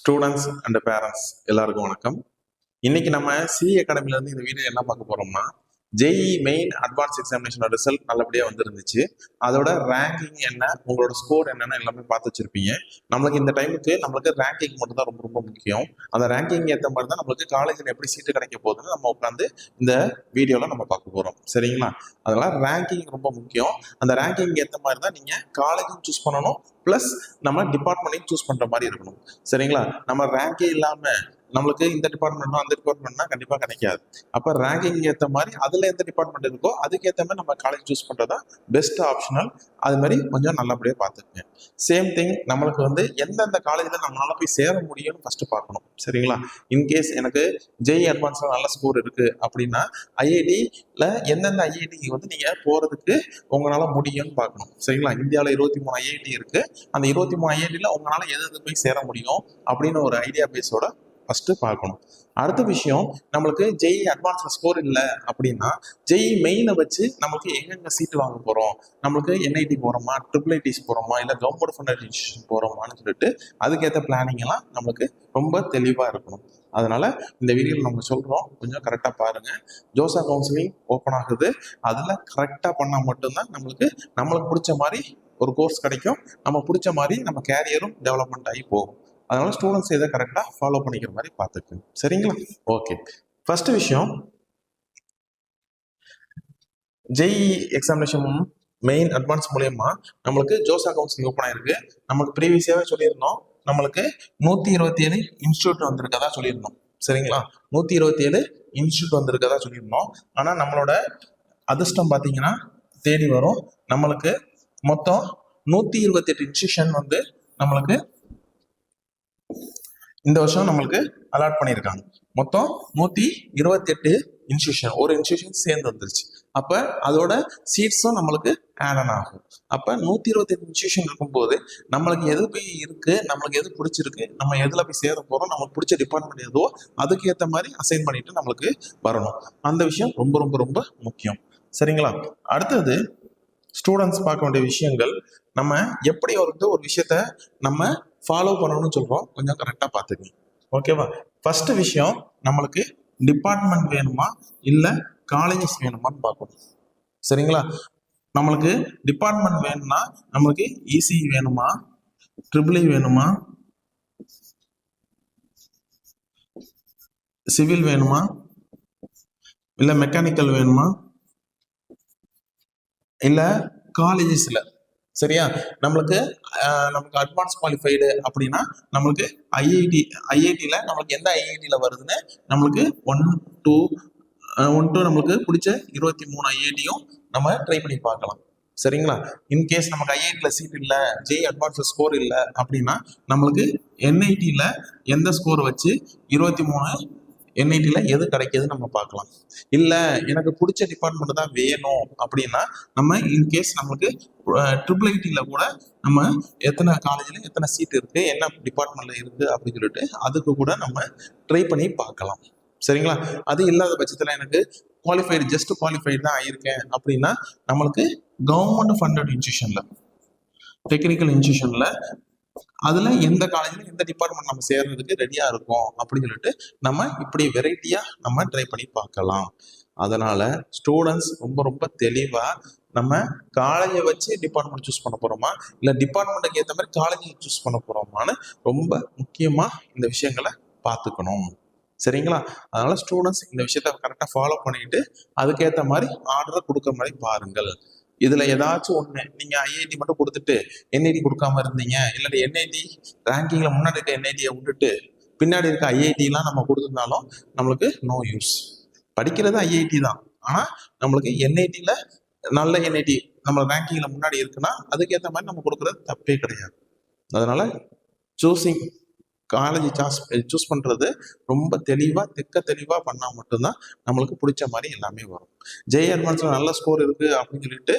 Students and parents எல்லாருக்கும் வணக்கம். இன்னைக்கு நம்ம சி அகாடமில இருந்து இந்த வீடியோ என்ன பார்க்க போறோம்னா, ஜேஇ மெயின் அட்வான்ஸ் எக்ஸாமினேஷனோட ரிசல்ட் நல்லபடியாக வந்துருந்துச்சு. அதோட ரேங்கிங் என்ன, உங்களோட ஸ்கோர் என்னன்னு எல்லாமே பார்த்து வச்சிருப்பீங்க. நம்மளுக்கு இந்த டைமுக்கு நம்மளுக்கு ரேங்கிங் மட்டும் தான் ரொம்ப ரொம்ப முக்கியம். அந்த ரேங்கிங் ஏற்ற மாதிரி தான் நம்மளுக்கு காலேஜில் எப்படி சீட்டு கிடைக்க போகுதுன்னு நம்ம உட்காந்து இந்த வீடியோவில் நம்ம பார்க்க போகிறோம். சரிங்களா? அதனால ரேங்கிங் ரொம்ப முக்கியம். அந்த ரேங்கிங் ஏற்ற மாதிரி தான் நீங்கள் காலேஜும் சூஸ் பண்ணணும், ப்ளஸ் நம்ம டிபார்ட்மெண்ட்டையும் சூஸ் பண்ணுற மாதிரி இருக்கணும். சரிங்களா? நம்ம ரேங்கே இல்லாமல் நம்மளுக்கு இந்த டிபார்ட்மெண்ட்டும் அந்த டிபார்ட்மெண்ட்னா கண்டிப்பாக கிடைக்காது. அப்போ ரேங்கிங் ஏற்ற மாதிரி அதில் எந்த டிபார்ட்மெண்ட் இருக்கோ அதுக்கேற்ற மாதிரி நம்ம காலேஜ் சூஸ் பண்ணுறதா பெஸ்ட் ஆப்ஷனல். அது மாதிரி கொஞ்சம் நல்லபடியாக பார்த்துக்கங்க. சேம் திங் நம்மளுக்கு எந்தெந்த காலேஜில் நம்மளால போய் சேர முடியும்னு ஃபஸ்ட்டு பார்க்கணும். சரிங்களா? இன்கேஸ் எனக்கு ஜேஇ அட்வான்ஸில் நல்ல ஸ்கோர் இருக்குது அப்படின்னா ஐஐடியில் எந்தெந்த ஐஐடிக்கு நீங்கள் போகிறதுக்கு உங்களால் முடியும்னு பார்க்கணும். சரிங்களா? இந்தியாவில் 23 ஐஐடி இருக்குது. அந்த 23 ஐஐடியில் உங்களால் எது போய் சேர முடியும் அப்படின்னு ஒரு ஐடியா பேஸோட ஃபஸ்ட்டு பார்க்கணும். அடுத்த விஷயம், நம்மளுக்கு ஜேஇ அட்வான்ஸில் ஸ்கோர் இல்லை அப்படின்னா ஜேஇ மெயினை வச்சு நமக்கு எங்கெங்கே சீட்டு வாங்க போகிறோம், நம்மளுக்கு என்ஐடி போகிறோமா, IIITs போகிறோமா, இல்லை கவர்மெண்ட் ஃபண்டட் இன்ஸ்டியூஷன் போகிறோமான்னு சொல்லிட்டு அதுக்கேற்ற பிளானிங் எல்லாம் நம்மளுக்கு ரொம்ப தெளிவாக இருக்கணும். அதனால இந்த வீடியோவில் நம்ம சொல்கிறோம், கொஞ்சம் கரெக்டாக பாருங்கள். ஜோசா கவுன்சிலிங் ஓப்பன் ஆகுது. அதில் கரெக்டாக பண்ணால் மட்டும்தான் நம்மளுக்கு பிடிச்ச மாதிரி ஒரு கோர்ஸ் கிடைக்கும். நம்ம பிடிச்ச மாதிரி நம்ம கேரியரும் டெவலப்மெண்ட் ஆகி போகும். அதனால ஸ்டூடெண்ட்ஸ் இதை கரெக்டாக ஃபாலோ பண்ணிக்கிற மாதிரி பார்த்துக்கோங்க. சரிங்களா? ஓகே, ஃபர்ஸ்ட் விஷயம், ஜேஇ எக்ஸாமினேஷன் மெயின் அட்வான்ஸ் மூலயமா நம்மளுக்கு ஜோசா கவுன்சிலிங் ஓப்பன் ஆயிருக்கு. நமக்கு ப்ரீவியஸாகவே சொல்லியிருந்தோம், நம்மளுக்கு 127 இன்ஸ்டியூட் வந்திருக்கதா சொல்லியிருந்தோம். சரிங்களா? 127 இன்ஸ்டியூட் வந்திருக்கதா சொல்லியிருந்தோம். ஆனால் நம்மளோட அதிர்ஷ்டம் பார்த்தீங்கன்னா தேடி வரும். நம்மளுக்கு மொத்தம் 128 இன்ஸ்டியூஷன் நம்மளுக்கு இந்த வருஷம் நம்மளுக்கு அலாட் பண்ணியிருக்காங்க. மொத்தம் 128 இன்ஸ்டியூஷன், ஒரு இன்ஸ்டியூஷன் சேர்ந்து வந்துருச்சு. அப்போ அதோட சீட்ஸும் நம்மளுக்கு ஆட் ஆன் ஆகும். அப்போ 128 இன்ஸ்டியூஷன் இருக்கும்போது நம்மளுக்கு எது போய் இருக்கு, நம்மளுக்கு எது பிடிச்சிருக்கு, நம்ம எதில் போய் சேர போகிறோம், நமக்கு பிடிச்ச டிபார்ட்மெண்ட் எதுவோ அதுக்கு ஏற்ற மாதிரி அசைன் பண்ணிட்டு நம்மளுக்கு வரணும். அந்த விஷயம் ரொம்ப ரொம்ப ரொம்ப முக்கியம். சரிங்களா? அடுத்தது ஸ்டூடெண்ட்ஸ் பார்க்க வேண்டிய விஷயங்கள், நம்ம எப்படி ஒரு விஷயத்த நம்ம ஃபாலோ பண்ணணும்னு சொல்றோம், கொஞ்சம் கரெக்டாக பார்த்துக்கங்க. ஓகேவா? ஃபர்ஸ்ட் விஷயம், நம்மளுக்கு டிபார்ட்மெண்ட் வேணுமா இல்லை காலேஜஸ் வேணுமான்னு பார்க்கணும். சரிங்களா? நம்மளுக்கு டிபார்ட்மெண்ட் வேணும்னா நம்மளுக்கு இசிஇ வேணுமா, IIIE வேணுமா, சிவில் வேணுமா, இல்லை மெக்கானிக்கல் வேணுமா, இல்லை காலேஜஸ்ல, சரியா, நமக்கு அட்வான்ஸ் குவாலிஃபைடு அப்படின்னா நம்மளுக்கு ஐஐடியில் நம்மளுக்கு எந்த ஐஐடியில் வருதுன்னு நம்மளுக்கு ஒன் டூ நம்மளுக்கு பிடிச்ச 23 ஐஐடியும் நம்ம ட்ரை பண்ணி பார்க்கலாம். சரிங்களா? இன்கேஸ் நமக்கு ஐஐடியில் சீட் இல்லை, ஜேஇ அட்வான்ஸ் ஸ்கோர் இல்லை அப்படின்னா நம்மளுக்கு என்ஐடியில் எந்த ஸ்கோர் வச்சு 23 என்ஐடியில் எது கிடைக்கிதுன்னு நம்ம பார்க்கலாம். இல்லை எனக்கு பிடிச்ச டிபார்ட்மெண்ட் தான் வேணும் அப்படின்னா நம்ம இன்கேஸ் நமக்கு IIITயில் கூட நம்ம எத்தனை காலேஜில் எத்தனை சீட் இருக்குது, என்ன டிபார்ட்மெண்ட்டில் இருக்குது அப்படின்னு சொல்லிட்டு அதுக்கு கூட நம்ம ட்ரை பண்ணி பார்க்கலாம். சரிங்களா? அது இல்லாத பட்சத்தில் எனக்கு ஜஸ்ட் குவாலிஃபைடு தான் ஆயிருக்கேன் அப்படின்னா நம்மளுக்கு கவர்மெண்ட் ஃபண்டட் இன்ஸ்டியூஷனில், டெக்னிக்கல் இன்ஸ்டியூஷனில் அதுல எந்த காலேஜ்ல எந்த டிபார்ட்மெண்ட் நம்ம சேர்றதுக்கு ரெடியா இருக்கும் அப்படின்னு சொல்லிட்டு நம்ம இப்படி வெரைட்டியா நம்ம ட்ரை பண்ணி பார்க்கலாம். அதனால ஸ்டூடெண்ட்ஸ் ரொம்ப ரொம்ப தெளிவா நம்ம காலேஜை வச்சு டிபார்ட்மெண்ட் சூஸ் பண்ண போறோமா இல்லை டிபார்ட்மெண்ட்டுக்கு ஏற்ற மாதிரி காலேஜை சூஸ் பண்ண போறோமான்னு ரொம்ப முக்கியமா இந்த விஷயங்களை பார்த்துக்கணும். சரிங்களா? அதனால ஸ்டூடெண்ட்ஸ் இந்த விஷயத்த கரெக்டாக ஃபாலோ பண்ணிட்டு அதுக்கேற்ற மாதிரி ஆர்டரை கொடுக்குற மாதிரி பாருங்கள். இதுல ஏதாச்சும் ஒண்ணு நீங்க ஐஐடி மட்டும் கொடுத்துட்டு என்ஐடி கொடுக்காம இருந்தீங்க, இல்லாட்டி என்ஐடி ரேங்கிங்ல முன்னாடி இருக்க என்ஐடியை விட்டுட்டு பின்னாடி இருக்க ஐஐடி எல்லாம் நம்ம கொடுத்துருந்தாலும் நம்மளுக்கு நோ யூஸ். படிக்கிறது ஐஐடி தான், ஆனா நம்மளுக்கு என்ஐடியில நல்ல என்ஐடி நம்ம ரேங்கிங்ல முன்னாடி இருக்குன்னா அதுக்கேற்ற மாதிரி நம்ம கொடுக்கறது தப்பே கிடையாது. அதனால காலேஜ் சூஸ் பண்ணுறது ரொம்ப தெளிவாக பண்ணால் மட்டும்தான் நம்மளுக்கு பிடிச்ச மாதிரி எல்லாமே வரும். ஜேஇ அட்வான்ஸில் நல்ல ஸ்கோர் இருக்குது அப்படின்னு சொல்லிட்டு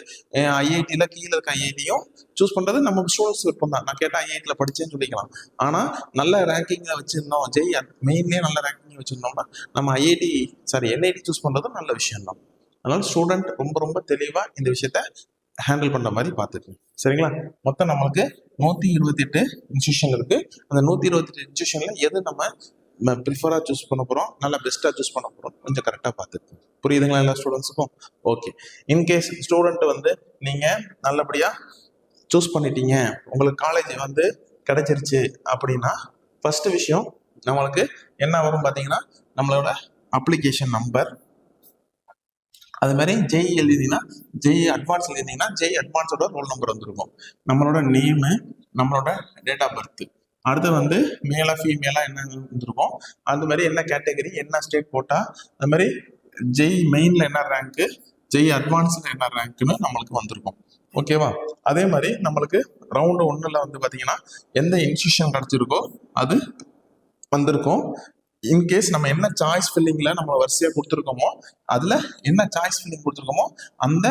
ஐஐடியில் கீழே இருக்க ஐஐடியும் சூஸ் பண்ணுறது நம்ம ஸ்டூடெண்ட்ஸ் விருப்பம் தான். நான் கேட்டால் ஐஐடியில் படித்தேன்னு சொல்லிக்கலாம். ஆனால் நல்ல ரேங்கிங்கில் வச்சுருந்தோம், ஜேஇ மெயின்லேயே நல்ல ரேங்கிங் வச்சுருந்தோம்னா நம்ம என்ஐடி சூஸ் பண்ணுறது நல்ல விஷயம் தான். அதனால ஸ்டூடெண்ட் ரொம்ப ரொம்ப தெளிவாக இந்த விஷயத்த ஹேண்டில் பண்ணுற மாதிரி பார்த்துக்கணும். சரிங்களா? மொத்தம் நம்மளுக்கு 128 இன்ஸ்டியூஷன் இருக்கு. அந்த 128 இன்ஸ்டியூஷன்ல எது நம்ம ப்ரிஃபரா சூஸ் பண்ண போறோம், நல்லா பெஸ்டா சூஸ் பண்ண போறோம், கொஞ்சம் கரெக்டா பார்த்துக்கு. புரியுதுங்களா எல்லா ஸ்டூடெண்ட்ஸுக்கும்? ஓகே. இன்கேஸ் ஸ்டூடெண்ட் வந்து நீங்க நல்லபடியா சூஸ் பண்ணிட்டீங்க, உங்களுக்கு காலேஜ் வந்து கிடைச்சிருச்சு அப்படின்னா ஃபர்ஸ்ட் விஷயம் நம்மளுக்கு என்ன வரும் பார்த்தீங்கன்னா, நம்மளோட அப்ளிகேஷன் நம்பர், அது மாதிரி ஜெய் எழுதினா ஜெய் அட்வான்ஸ் எழுதிங்கன்னா ஜெய் அட்வான்ஸோட ரோல் நம்பர் வந்துருக்கும், நம்மளோட நேமு, நம்மளோட டேட் ஆஃப் பர்த், அடுத்து வந்து மேலா ஃபீமேலா என்ன இருந்திருக்கும், அது மாதிரி என்ன கேட்டகரி, என்ன ஸ்டேட் போட்டா, அது மாதிரி ஜெய் மெயின்ல என்ன ரேங்க்கு, ஜெய் அட்வான்ஸ்ல என்ன ரேங்க்னு நம்மளுக்கு வந்திருக்கும். ஓகேவா? அதே மாதிரி நம்மளுக்கு ரவுண்டு 1ல வந்து பார்த்தீங்கன்னா எந்த இன்ஸ்டியூஷன் கிடைச்சிருக்கோ அது வந்திருக்கும். இன்கேஸ் நம்ம என்ன சாய்ஸ் ஃபில்லிங்ல நம்ம வரிசையா கொடுத்துருக்கோமோ அதுல என்ன சாய்ஸ் ஃபில்லிங் கொடுத்துருக்கோமோ அந்த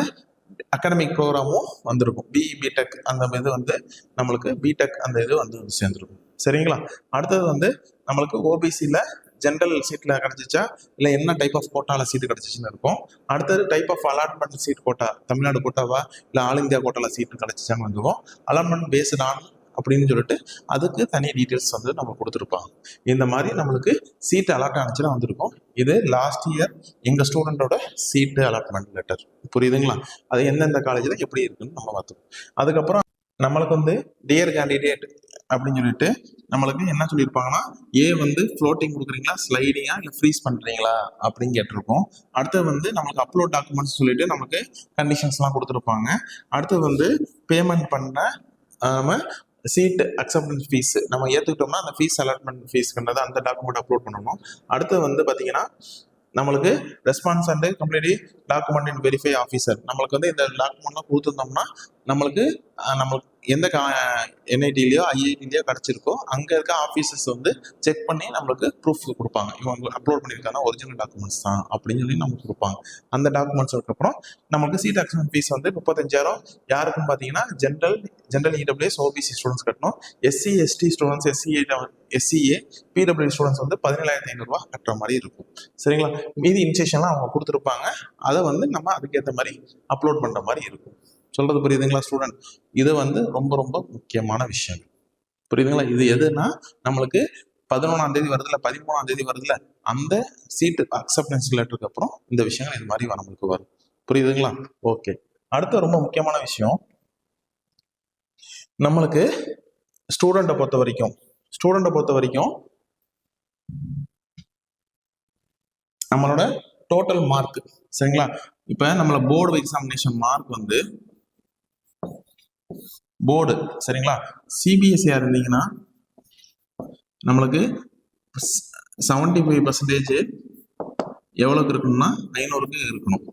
அகாடமிக் ப்ரோக்ராமும் வந்திருக்கும். பிடெக் அந்த இது வந்து நம்மளுக்கு பிடெக் அந்த இது வந்து சேர்ந்துருக்கும். சரிங்களா? அடுத்தது வந்து நம்மளுக்கு ஓபிசியில் ஜென்ரல் சீட்டில் கிடச்சிச்சா இல்லை என்ன டைப் ஆஃப் கோட்டாவில் சீட்டு கிடச்சிச்சின்னு இருக்கும். அடுத்தது type of allotment seat quota, Tamil Nadu கோட்டாவா இல்லை ஆல் இந்தியா கோட்டாவில் சீட்டு கிடச்சிச்சான்னு வந்துடும். அலாட்மெண்ட் பேஸ்ட் ஆன் அப்படின்னு சொல்லிட்டு அதுக்கு தனி டீட்டெயில்ஸ் வந்து நம்ம கொடுத்துருப்பாங்க. இந்த மாதிரி நம்மளுக்கு சீட்டு அலாட் ஆனிச்சுன்னா வந்திருக்கும். இது லாஸ்ட் இயர் எங்கள் ஸ்டூடெண்டோட சீட்டு அலாட்மெண்ட் லெட்டர். புரியுதுங்களா? அது எந்தெந்த காலேஜில் எப்படி இருக்குன்னு நம்ம பார்த்துக்கோம். அதுக்கப்புறம் நம்மளுக்கு வந்து டியர் கேண்டிடேட் அப்படின்னு சொல்லிட்டு நம்மளுக்கு என்ன சொல்லியிருப்பாங்கன்னா, ஏ வந்து ஃப்ளோட்டிங் கொடுக்குறீங்களா, ஸ்லைடிங்கா இல்லை ஃப்ரீஸ் பண்ணுறீங்களா அப்படின்னு கேட்டிருக்கோம். அடுத்தது வந்து நம்மளுக்கு அப்லோட் டாக்குமெண்ட்ஸ் சொல்லிட்டு நமக்கு கண்டிஷன்ஸ்லாம் கொடுத்துருப்பாங்க. அடுத்தது வந்து பேமெண்ட் பண்ண நம்ம சீட் அக்செப்டன்ஸ் ஃபீஸ் நம்ம ஏற்றுக்கிட்டோம்னா அந்த ஃபீஸ் அலாட்மெண்ட் ஃபீஸ்ன்றது அந்த டாக்குமெண்ட் அப்லோட் பண்ணணும். அடுத்து வந்து பார்த்தீங்கன்னா நம்மளுக்கு response and completely document in verify officer, நம்மளுக்கு வந்து இந்த டாக்குமெண்ட்லாம் கொடுத்துருந்தோம்னா நம்மளுக்கு எந்த என்ஐடிலையோ ஐஐடிலையோ கிடச்சிருக்கோ அங்கே இருக்க ஆஃபீஸர்ஸ் வந்து செக் பண்ணி நம்மளுக்கு ப்ரூஃப் கொடுப்பாங்க, இவங்க அப்லோட் பண்ணியிருக்காங்க ஒரிஜினல் டாக்குமெண்ட்ஸ் தான் அப்படின்னு சொல்லி நமக்கு கொடுப்பாங்க. அந்த டாக்குமெண்ட்ஸ் அதுக்கப்புறம் நம்மளுக்கு சீட் அக்செப்டன்ஸ் ஃபீஸ் வந்து 35,000 யாருக்குன்னு பார்த்தீங்கன்னா ஜென்ரல் இடபிள்யூஎஸ் ஓபிசி ஸ்டூடெண்ட்ஸ் கட்டணும். SC ST students SCA PW students வந்து 17,500 கட்டுற மாதிரி இருக்கும். சரிங்களா? மீதி இன்ஸ்டியூஷன்லாம் அவங்க கொடுத்துருப்பாங்க, அதை வந்து நம்ம அதுக்கேற்ற மாதிரி அப்லோட் பண்ணுற மாதிரி இருக்கும். சொல்றது புரியுதுங்களா ஸ்டூடெண்ட்? இது வந்து ரொம்ப ரொம்ப முக்கியமான விஷயம். புரியுதுங்களா? இது எதுனா நம்மளுக்கு 11ஆம் தேதி வருதுல, 13ஆம் தேதி வருதுல, அந்த சீட்டு அக்செப்டன்ஸ் லெட்டருக்கு அப்புறம் இந்த விஷயங்கள் இது மாதிரி நம்மளுக்கு வரும். புரியுதுங்களா? ஓகே. அடுத்த ரொம்ப முக்கியமான விஷயம், நம்மளுக்கு ஸ்டூடெண்ட்டை பொறுத்த வரைக்கும் நம்மளோட டோட்டல் மார்க். சரிங்களா? இப்ப நம்மள போர்டு எக்ஸாமினேஷன் மார்க் வந்து போர்டு, சரிங்களா, சிபிஎஸ்சியா இருந்தீங்கன்னா நம்மளுக்கு 75% எவ்வளவுக்கு இருக்கணும்னா 500க்கு இருக்கணும்.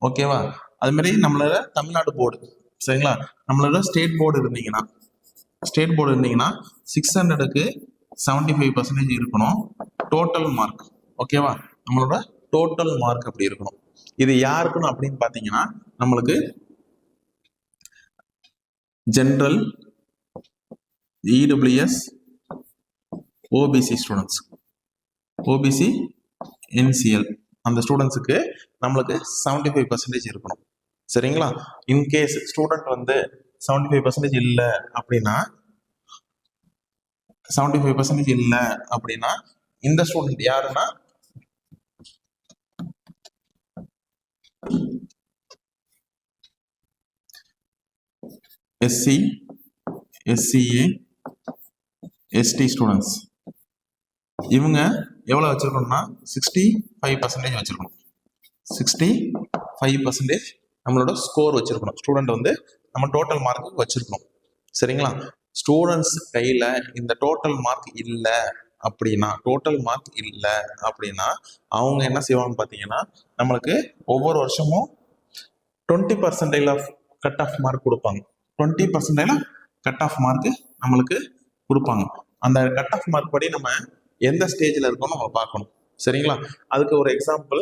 ஓகேவா? அது மாதிரி நம்மளோட தமிழ்நாடு போர்டு, சரிங்களா, நம்மளோட ஸ்டேட் போர்டு இருந்தீங்கன்னா 600க்கு 75% இருக்கணும் டோட்டல் மார்க். ஓகேவா? நம்மளோட டோட்டல் மார்க் அப்படி இருக்கணும். இது யாருக்குன்னு அப்படின்னு பாத்தீங்கன்னா நம்மளுக்கு general, EWS, OBC students, OBC NCL அந்த ஸ்டூடெண்ட்ஸுக்கு நம்மளுக்கு 75% இருக்கணும். சரிங்களா? இன்கேஸ் ஸ்டூடெண்ட் வந்து 75% இல்லை அப்படின்னா இந்த ஸ்டூடெண்ட் யாருன்னா எஸ்சி, எஸ்சிஏ, எஸ்டி ஸ்டூடெண்ட்ஸ், இவங்க எவ்வளோ வச்சிருக்கணும்னா 65% வச்சிருக்கணும். 65% நம்மளோட ஸ்கோர் வச்சிருக்கணும். ஸ்டூடெண்ட் வந்து நம்ம டோட்டல் மார்க்கு வச்சிருக்கணும். சரிங்களா? ஸ்டூடெண்ட்ஸ் கையில் இந்த டோட்டல் மார்க் இல்லை அப்படின்னா அவங்க என்ன செய்வாங்கன்னு பார்த்தீங்கன்னா நம்மளுக்கு ஒவ்வொரு வருஷமும் 20% ஆஃப் கட் ஆஃப் மார்க் கொடுப்பாங்க. 20% கட் ஆஃப் மார்க் நம்மளுக்கு கொடுப்பாங்க. அந்த கட் ஆஃப் மார்க் படி நம்ம எந்த ஸ்டேஜில் இருக்கோம் நம்ம பார்க்கணும். சரிங்களா? அதுக்கு ஒரு எக்ஸாம்பிள்,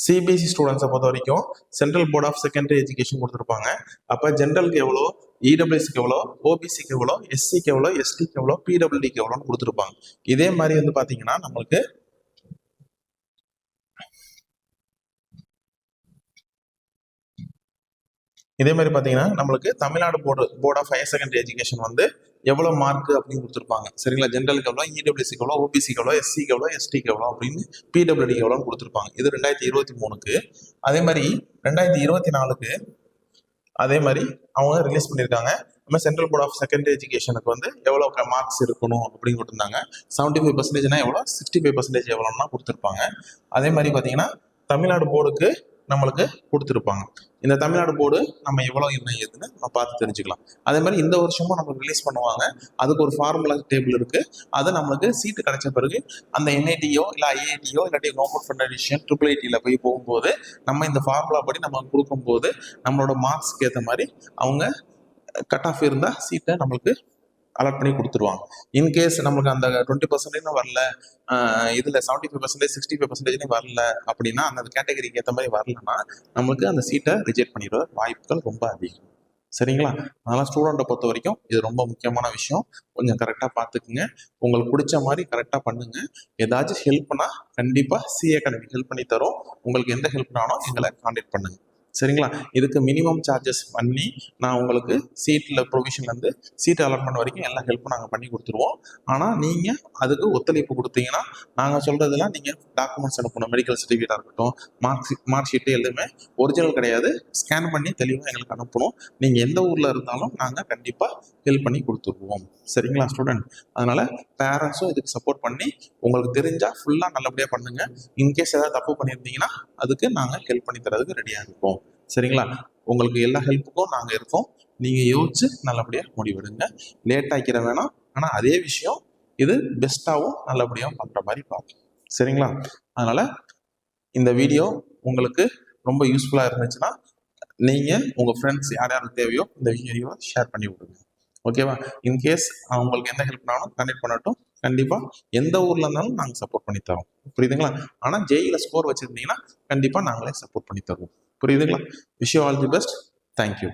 சிபிஎஸ்சி ஸ்டூடெண்ட்ஸை பொறுத்த வரைக்கும் central board of secondary education கொடுத்துருப்பாங்க. அப்போ ஜென்ரலுக்கு எவ்வளோ, இடபிள்யூஎஸ்க்கு எவ்வளோ, ஓபிசிக்கு எவ்வளோ, எஸ்சிக்கு எவ்வளோ, எஸ்டிக்கு எவ்வளோ, பிடபிள்யூடிக்கு எவ்வளோன்னு கொடுத்துருப்பாங்க. இதே மாதிரி வந்து பார்த்தீங்கன்னா நம்மளுக்கு இதே மாதிரி பார்த்தீங்கன்னா நம்மளுக்கு Tamil Nadu board of higher secondary education வந்து எவ்வளோ மார்க் அப்படின்னு கொடுத்துருப்பாங்க. சரிங்களா, ஜென்ரலுக்கு எவ்வளோ, இடபிள்யூசிக்கு எவ்வளோ, ஓபிசிக்கு எவ்வளோ, எஸ்சிக்கு எவ்வளோ, எஸ்டிக்கு எவ்வளோ அப்படின்னு பிடபிள்யூடிக்கு எவ்வளோன்னு கொடுத்துருப்பாங்க. இது 2023க்கு. அதே மாதிரி 2024க்கு அதே மாதிரி அவங்க ரிலீஸ் பண்ணியிருக்காங்க. நம்ம சென்ட்ரல் போர்ட் ஆஃப் செகண்டரி எஜுகேஷனுக்கு வந்து எவ்வளோ மார்க்ஸ் இருக்கணும் அப்படின்னு கொடுத்துருந்தாங்க. 75% எவ்வளோ, 65% எவ்வளோன்னா கொடுத்துருப்பாங்க. அதே மாதிரி பார்த்தீங்கன்னா தமிழ்நாடு போர்டுக்கு நம்மளுக்கு கொடுத்துருப்பாங்க. இந்த தமிழ்நாடு போர்டு நம்ம எவ்வளோ என்ன ஏதுன்னு நம்ம பார்த்து தெரிஞ்சுக்கலாம். அதே மாதிரி இந்த வருஷமும் நம்மளுக்கு ரிலீஸ் பண்ணுவாங்க. அதுக்கு ஒரு ஃபார்முலா டேபிள் இருக்கு. அதை நம்மளுக்கு சீட்டு கிடைச்ச பிறகு அந்த என்ஐடியோ இல்லை ஐஐடியோ இல்லாட்டி கவர்மெண்ட் ஃபெடரேஷன் IIITல போய் போகும்போது நம்ம இந்த ஃபார்முலா படி நம்ம கொடுக்கும்போது நம்மளோட மார்க்ஸ்க்கு ஏற்ற மாதிரி அவங்க கட் ஆஃப் இருந்தால் சீட்டை நம்மளுக்கு அலாட் பண்ணி கொடுத்துருவாங்க. இன்கேஸ் நம்மளுக்கு அந்த 20% வரல, இதில் 75%, 65% வரல அப்படின்னா அந்த கேட்டகரிக்கு ஏற்ற மாதிரி வரலன்னா நம்மளுக்கு அந்த சீட்டை ரிஜெக்ட் பண்ணிடுற வாய்ப்புகள் ரொம்ப அதிகம். சரிங்களா, அதனால் ஸ்டூடெண்ட்டை பொறுத்த வரைக்கும் இது ரொம்ப முக்கியமான விஷயம். கொஞ்சம் கரெக்டாக பார்த்துக்குங்க. உங்களுக்கு பிடிச்ச மாதிரி கரெக்டாக பண்ணுங்க. ஏதாச்சும் ஹெல்ப்னா கண்டிப்பாக சிஏ அகாடமி ஹெல்ப் பண்ணி தரோம். உங்களுக்கு எந்த ஹெல்ப்னாலும் எங்களை கான்டாக்ட் பண்ணுங்க. சரிங்களா, இதுக்கு மினிமம் சார்ஜஸ் பண்ணி நான் உங்களுக்கு சீட்டில் ப்ரொவிஷன்லேருந்து சீட் அலாட்மெண்ட் வரைக்கும் எல்லா ஹெல்ப்பும் நாங்கள் பண்ணி கொடுத்துருவோம். ஆனால் நீங்கள் அதுக்கு ஒத்துழைப்பு கொடுத்தீங்கன்னா நாங்கள் சொல்கிறதெல்லாம் நீங்கள் டாக்குமெண்ட்ஸ் அனுப்பணும். மெடிக்கல் சர்டிஃபிகேட்டாக இருக்கட்டும், மார்க் ஷீட்டு எல்லாமே ஒரிஜினல் கிடையாது, ஸ்கேன் பண்ணி தெளிவாக எங்களுக்கு அனுப்பணும். நீங்கள் எந்த ஊரில் இருந்தாலும் நாங்கள் கண்டிப்பாக ஹெல்ப் பண்ணி கொடுத்துருவோம். சரிங்களா ஸ்டூடெண்ட், அதனால் பேரண்ட்ஸும் இதுக்கு சப்போர்ட் பண்ணி உங்களுக்கு தெரிஞ்சால் ஃபுல்லாக நல்லபடியாக பண்ணுங்கள். இன்கேஸ் ஏதாவது தப்பு பண்ணியிருந்தீங்கன்னா அதுக்கு நாங்கள் ஹெல்ப் பண்ணி தரதுக்கு ரெடியாக இருப்போம். சரிங்களா, உங்களுக்கு எல்லா ஹெல்ப்புக்கும் நாங்கள் இருக்கோம். நீங்கள் யோசிச்சு நல்லபடியாக முடிவெடுங்க. லேட் ஆக்கிற வேணாம். ஆனால் அதே விஷயம் இது பெஸ்ட்டாகவும் நல்லபடியாகவும் பண்ணுற மாதிரி பார்ப்போம். சரிங்களா, அதனால் இந்த வீடியோ உங்களுக்கு ரொம்ப யூஸ்ஃபுல்லாக இருந்துச்சுன்னா நீங்கள் உங்கள் ஃப்ரெண்ட்ஸ் யார் யாருக்கு தேவையோ இந்த வீடியோவை ஷேர் பண்ணி விடுங்க. ஓகேவா, இன்கேஸ் அவங்களுக்கு எந்த ஹெல்ப்னாலும் கனெக்ட் பண்ணட்டும். கண்டிப்பாக எந்த ஊரில் இருந்தாலும் நாங்கள் சப்போர்ட் பண்ணி தரோம். புரியுதுங்களா, ஆனால் ஜேஇல ஸ்கோர் வச்சுருந்தீங்கன்னா கண்டிப்பாக நாங்களே சப்போர்ட் பண்ணி தருவோம். புரியுதுங்களா, wish you all the best. Thank you.